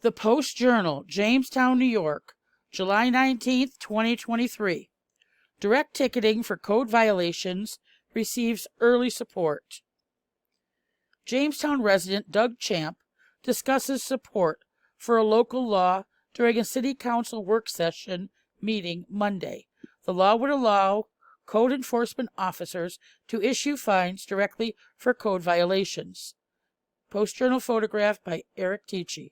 The Post-Journal, Jamestown, New York, July 19th, 2023. Direct ticketing for code violations receives early support. Jamestown resident Doug Champ discusses support for a local law during a city council work session meeting Monday. The law would allow code enforcement officers to issue fines directly for code violations. Post-Journal photograph by Eric Tichy.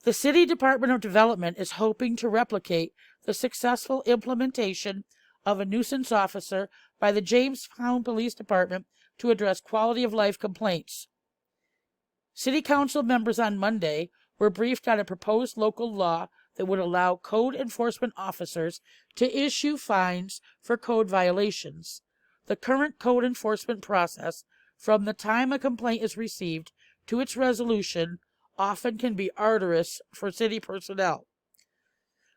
The City Department of Development is hoping to replicate the successful implementation of a nuisance officer by the Jamestown Police Department to address quality of life complaints. City Council members on Monday were briefed on a proposed local law that would allow code enforcement officers to issue fines for code violations. The current code enforcement process, from the time a complaint is received to its resolution, often can be arduous for city personnel.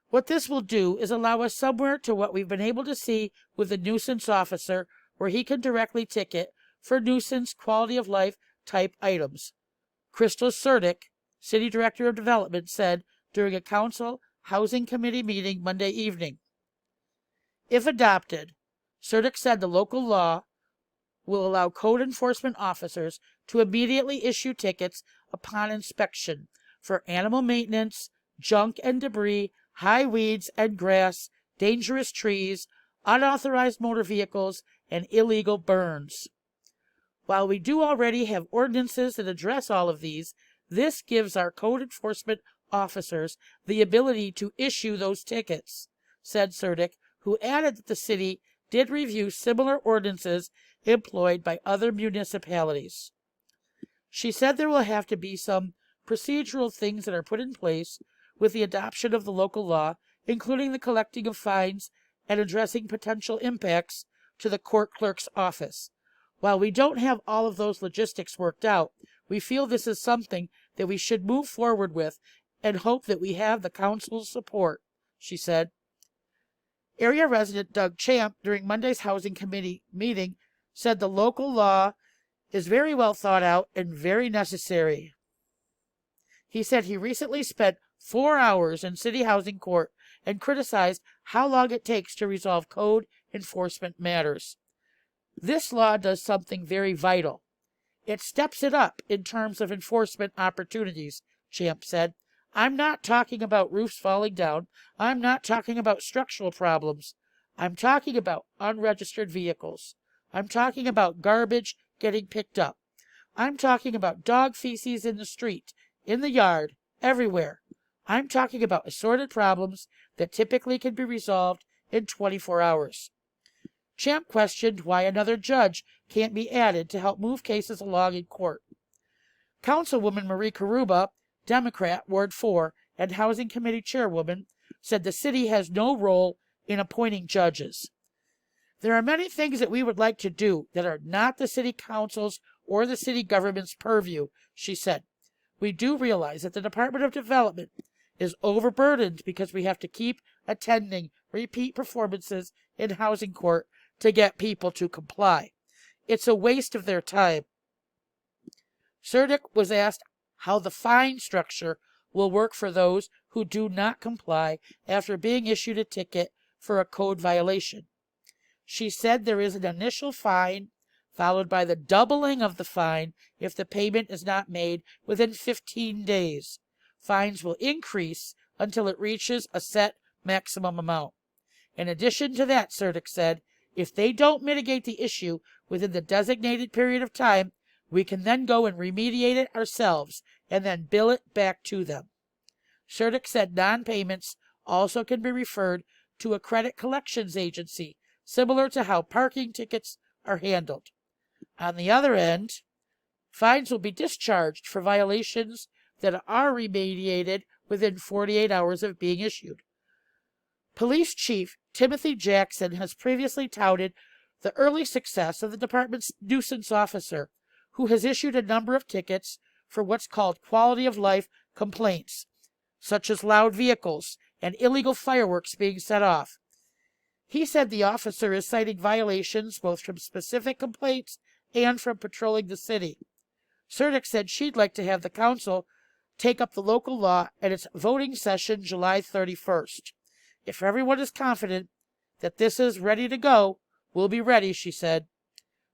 What this will do is allow us somewhere to what we've been able to see with the nuisance officer, where he can directly ticket for nuisance quality of life type items. Crystal Surdick, City Director of Development, said during a Council Housing Committee meeting Monday evening. If adopted, Surdick said the local law will allow code enforcement officers to immediately issue tickets upon inspection for animal maintenance, junk and debris, high weeds and grass, dangerous trees, unauthorized motor vehicles, and illegal burns. While we do already have ordinances that address all of these, this gives our code enforcement officers the ability to issue those tickets, said Surdick, who added that the city did review similar ordinances employed by other municipalities. She said there will have to be some procedural things that are put in place with the adoption of the local law, including the collecting of fines and addressing potential impacts to the court clerk's office. While we don't have all of those logistics worked out, we feel this is something that we should move forward with and hope that we have the council's support, she said. Area resident Doug Champ, during Monday's Housing Committee meeting, said the local law is very well thought out and very necessary. He said he recently spent 4 hours in City Housing Court and criticized how long it takes to resolve code enforcement matters. This law does something very vital. It steps it up in terms of enforcement opportunities, Champ said. I'm not talking about roofs falling down. I'm not talking about structural problems. I'm talking about unregistered vehicles. I'm talking about garbage getting picked up. I'm talking about dog feces in the street, in the yard, everywhere. I'm talking about assorted problems that typically can be resolved in 24 hours. Champ questioned why another judge can't be added to help move cases along in court. Councilwoman Marie Karuba, Democrat, Ward 4, and Housing Committee Chairwoman, said the city has no role in appointing judges. There are many things that we would like to do that are not the city council's or the city government's purview, she said. We do realize that the Department of Development is overburdened because we have to keep attending repeat performances in housing court to get people to comply. It's a waste of their time. Surdick was asked how the fine structure will work for those who do not comply after being issued a ticket for a code violation. She said there is an initial fine, followed by the doubling of the fine if the payment is not made within 15 days. Fines will increase until it reaches a set maximum amount. In addition to that, Surdick said, if they don't mitigate the issue within the designated period of time, we can then go and remediate it ourselves and then bill it back to them. Surdick said non-payments also can be referred to a credit collections agency, similar to how parking tickets are handled. On the other end, fines will be discharged for violations that are remediated within 48 hours of being issued. Police Chief Timothy Jackson has previously touted the early success of the department's nuisance officer, who has issued a number of tickets for what's called quality of life complaints, such as loud vehicles and illegal fireworks being set off. He said the officer is citing violations both from specific complaints and from patrolling the city. Surdick said she'd like to have the council take up the local law at its voting session July 31st. If everyone is confident that this is ready to go, we'll be ready, she said.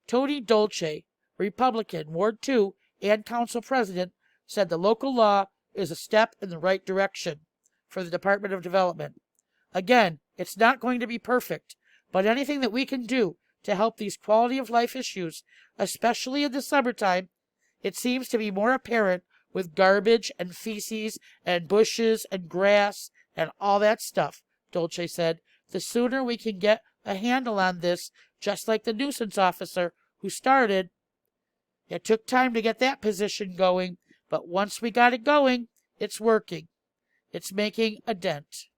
Tony Dolce, Republican, Ward 2 and Council President, said the local law is a step in the right direction for the Department of Development. Again, it's not going to be perfect, but anything that we can do to help these quality of life issues, especially in the summertime, it seems to be more apparent with garbage and feces and bushes and grass and all that stuff, Dolce said. The sooner we can get a handle on this, just like the nuisance officer who started. It took time to get that position going, but once we got it going, it's working. It's making a dent.